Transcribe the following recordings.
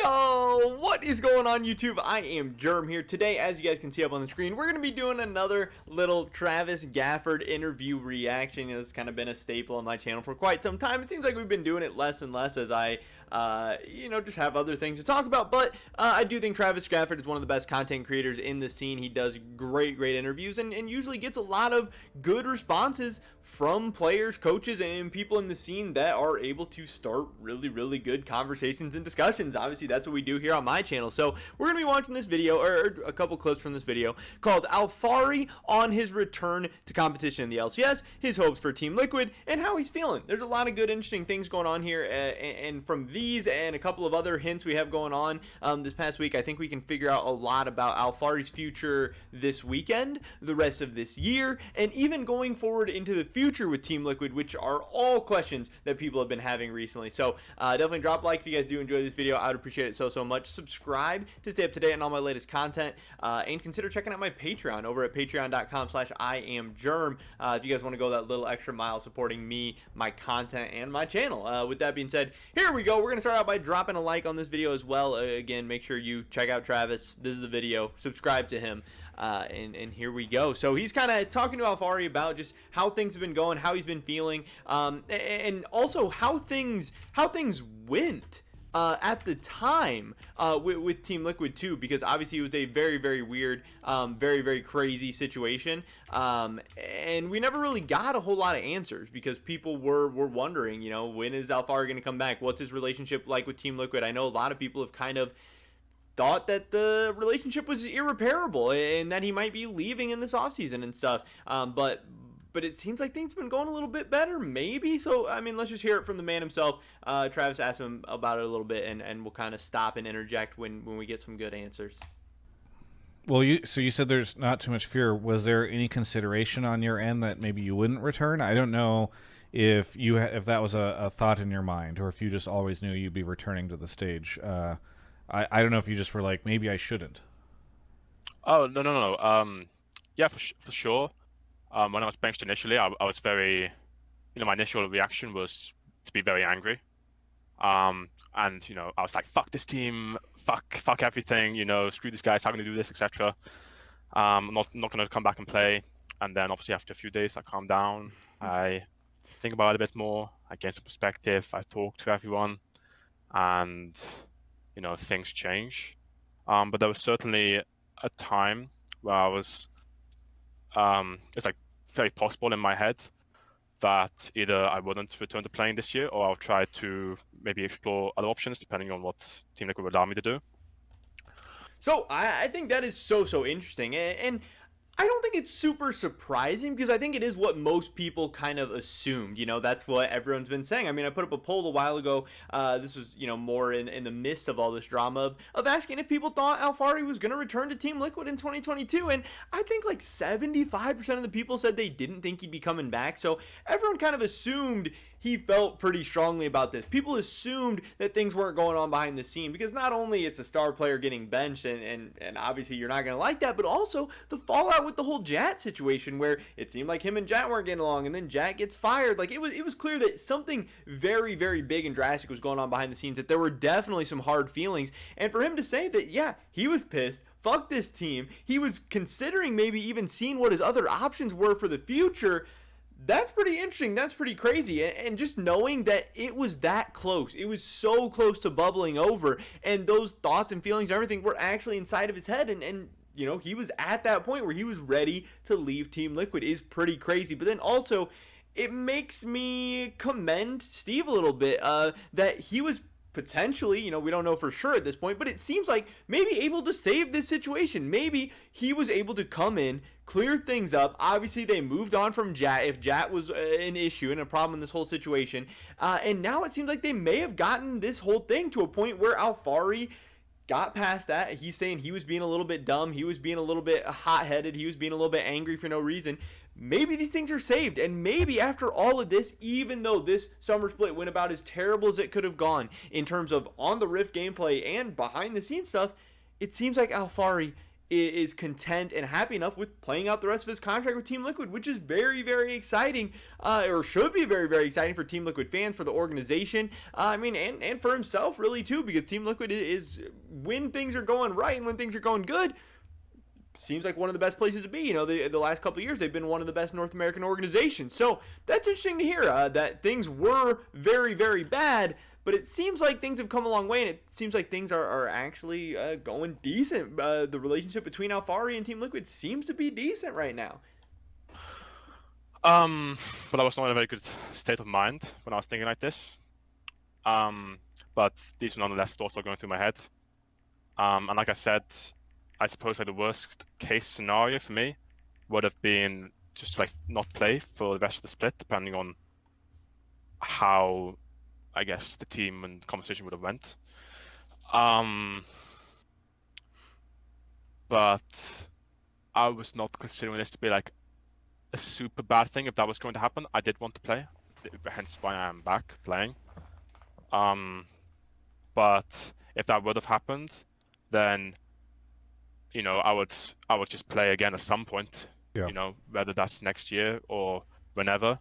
Yo, what is going on YouTube? I am Germ here. Today, as you guys can see up on the screen, we're going to be doing another little Travis Gafford interview reaction. It's kind of been a staple on my channel for quite some time. It seems like we've been doing it less and less as I just have other things to talk about. But I do think Travis Gafford is one of the best content creators in the scene. He does great interviews and usually gets a lot of good responses from players, coaches, and people in the scene that are able to start really good conversations and discussions. Obviously, that's what we do here on my channel. So we're going to be watching this video, or a couple clips from this video, called Alphari on his return to competition in the LCS, his hopes for Team Liquid, and how he's feeling. There's a lot of good, interesting things going on here, and from these and a couple of other hints we have going on this past week, I think we can figure out a lot about Alphari's future this weekend, the rest of this year, and even going forward into the future with Team Liquid, which are all questions that people have been having recently. So definitely drop a like if you guys do enjoy this video. I would appreciate it so much. Subscribe to stay up to date on all my latest content, and consider checking out my Patreon over at patreon.com/IamGerm if you guys want to go that little extra mile supporting me, my content, and my channel. With that being said, here we go. We're going to start out by dropping a like on this video as well. Again, make sure you check out Travis. This is the video. Subscribe to him. And here we go. So he's kind of talking to Alphari about just how things have been going, how he's been feeling, and also how things went at the time with Team Liquid too, because obviously it was a very weird, very crazy situation, and we never really got a whole lot of answers because people were wondering, you know, when is Alphari going to come back? What's his relationship like with Team Liquid? I know a lot of people have kind of thought that the relationship was irreparable and that he might be leaving in this offseason and stuff, but it seems like things have been going a little bit better, maybe. So I mean, let's just hear it from the man himself. Travis asked him about it a little bit, and we'll kind of stop and interject when we get some good answers. Well, so you said there's not too much fear. Was there any consideration on your end that maybe you wouldn't return? I don't know if that was a thought in your mind, or if you just always knew you'd be returning to the stage. I don't know if you just were like, maybe I shouldn't. Oh, no. Yeah, for sure. When I was benched initially, I was very, my initial reaction was to be very angry. And, I was like, fuck this team, fuck everything, screw these guys, how can they do this, etc. I'm not going to come back and play. And then obviously after a few days, I calmed down. I think about it a bit more. I gain some perspective. I talk to everyone. And things change, but there was certainly a time where I was, it's like very possible in my head that either I wouldn't return to playing this year, or I'll try to maybe explore other options depending on what Team Liquid would allow me to do. So I think that is so interesting, and I don't think it's super surprising because I think it is what most people kind of assumed. That's what everyone's been saying. I mean, I put up a poll a while ago. This was, more in the midst of all this drama of asking if people thought Alphari was going to return to Team Liquid in 2022. And I think like 75% of the people said they didn't think he'd be coming back. So everyone kind of assumed he felt pretty strongly about this. People assumed that things weren't going on behind the scene because not only it's a star player getting benched and obviously you're not going to like that, but also the fallout with the whole Jat situation where it seemed like him and Jat weren't getting along and then Jat gets fired. Like it was clear that something very big and drastic was going on behind the scenes, that there were definitely some hard feelings. And for him to say that, yeah, he was pissed, fuck this team, he was considering maybe even seeing what his other options were for the future, that's pretty interesting. That's pretty crazy. And just knowing that it was that close, it was so close to bubbling over, and those thoughts and feelings and everything were actually inside of his head, and he was at that point where he was ready to leave Team Liquid is pretty crazy. But then also, it makes me commend Steve a little bit that he was potentially, we don't know for sure at this point, but it seems like maybe able to save this situation. Maybe he was able to come in, clear things up. Obviously, they moved on from Jat, if Jat was an issue and a problem in this whole situation. And now it seems like they may have gotten this whole thing to a point where Alphari got past that. He's saying he was being a little bit dumb. He was being a little bit hot-headed. He was being a little bit angry for no reason. Maybe these things are saved, and maybe after all of this, even though this summer split went about as terrible as it could have gone in terms of on the Rift gameplay and behind the scenes stuff, it seems like Alphari is content and happy enough with playing out the rest of his contract with Team Liquid, which is very, very exciting, or should be very, very exciting for Team Liquid fans, for the organization, and for himself really too, because Team Liquid is, when things are going right and when things are going good, seems like one of the best places to be. You know, the last couple of years, they've been one of the best North American organizations. So that's interesting to hear, that things were very, very bad, but it seems like things have come a long way, and it seems like things are actually going decent. The relationship between Alphari and Team Liquid seems to be decent right now. But I was not in a very good state of mind when I was thinking like this. But these were nonetheless thoughts were going through my head. And like I said, I suppose like the worst case scenario for me would have been just to, like, not play for the rest of the split, depending on how, I guess, the team and conversation would have went. But I was not considering this to be like a super bad thing if that was going to happen. I did want to play, hence why I am back playing. But if that would have happened, then, you know, I would just play again at some point. Yeah. You know, whether that's next year or whenever,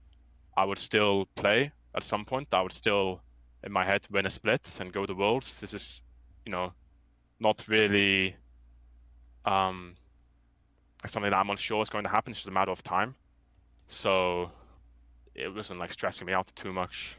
I would still play at some point. I would still, in my head, win a split and go to Worlds. This is, you know, not really something that I'm unsure is going to happen. It's just a matter of time. So it wasn't like stressing me out too much.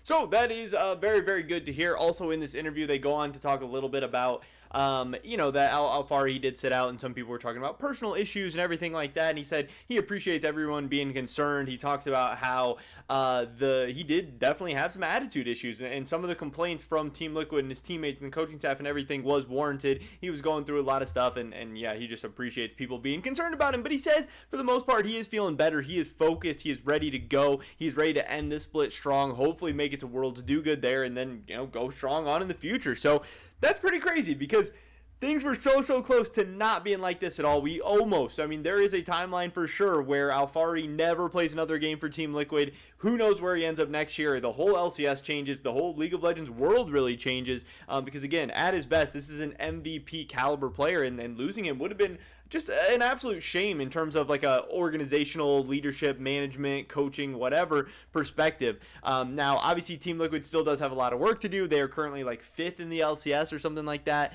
So that is very, very good to hear. Also in this interview, they go on to talk a little bit about, that Alphari did sit out, and some people were talking about personal issues and everything like that. And he said he appreciates everyone being concerned. He talks about how he did definitely have some attitude issues, and some of the complaints from Team Liquid and his teammates and the coaching staff and everything was warranted. He was going through a lot of stuff, and yeah, he just appreciates people being concerned about him. But he says for the most part, he is feeling better. He is focused. He is ready to go. He's ready to end this split strong. Hopefully make it to Worlds, do good there, and then, you know, go strong on in the future. So that's pretty crazy, because things were so close to not being like this at all. We almost, there is a timeline for sure where Alphari never plays another game for Team Liquid. Who knows where he ends up next year? The whole LCS changes. The whole League of Legends world really changes, because again, at his best, this is an MVP caliber player, and losing him would have been just an absolute shame in terms of like a organizational leadership, management, coaching, whatever perspective. Now, obviously, Team Liquid still does have a lot of work to do. They are currently like 5th in the LCS or something like that.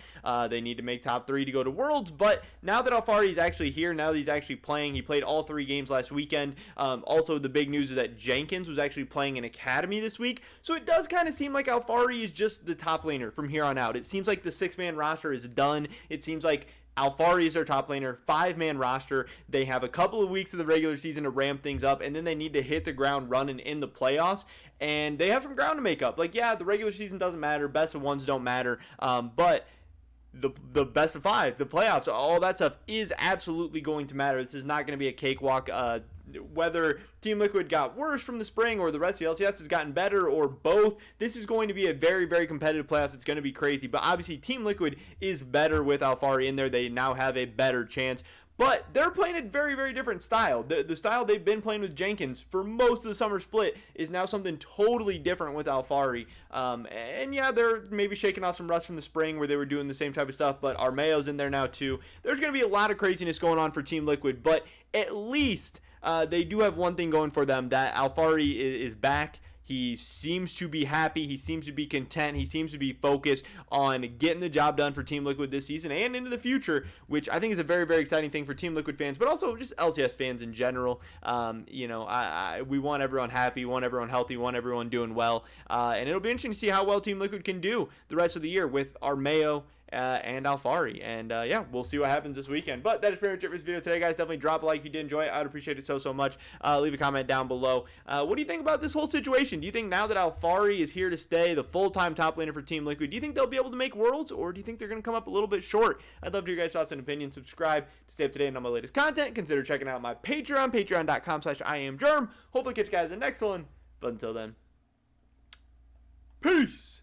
They need to make top 3 to go to Worlds. But now that Alphari is actually here, now that he's actually playing, he played all 3 games last weekend. Also, the big news is that Jenkins was actually playing in Academy this week. So it does kind of seem like Alphari is just the top laner from here on out. It seems like the 6-man roster is done. It seems like Alphari is their top laner, 5-man roster. They have a couple of weeks of the regular season to ramp things up, and then they need to hit the ground running in the playoffs. And they have some ground to make up. Like, yeah, the regular season doesn't matter. Best of ones don't matter. But the best of 5, the playoffs, all that stuff is absolutely going to matter. This is not going to be a cakewalk. Whether Team Liquid got worse from the spring or the rest of the LCS has gotten better or both, this is going to be a very, very competitive playoffs. It's going to be crazy. But obviously, Team Liquid is better with Alphari in there. They now have a better chance. But they're playing a very, very different style. The style they've been playing with Jenkins for most of the summer split is now something totally different with Alphari. And yeah, they're maybe shaking off some rust from the spring where they were doing the same type of stuff, but Armeo's in there now too. There's going to be a lot of craziness going on for Team Liquid, but at least they do have one thing going for them, that Alphari is back. He seems to be happy. He seems to be content. He seems to be focused on getting the job done for Team Liquid this season and into the future, which I think is a very, very exciting thing for Team Liquid fans, but also just LCS fans in general. We want everyone happy, want everyone healthy, want everyone doing well, and it'll be interesting to see how well Team Liquid can do the rest of the year with Armeo and Alphari. And yeah, we'll see what happens this weekend. But that is pretty much it for this video today, guys. Definitely drop a like if you did enjoy it. I would appreciate it so much. Leave a comment down below. What do you think about this whole situation? Do you think now that Alphari is here to stay, the full-time top laner for Team Liquid, do you think they'll be able to make Worlds, or do you think they're going to come up a little bit short? I'd love to hear your guys' thoughts and opinions. Subscribe to stay up to date on my latest content. Consider checking out my Patreon, patreon.com/IamGerm. Hopefully catch you guys in the next one. But until then, peace!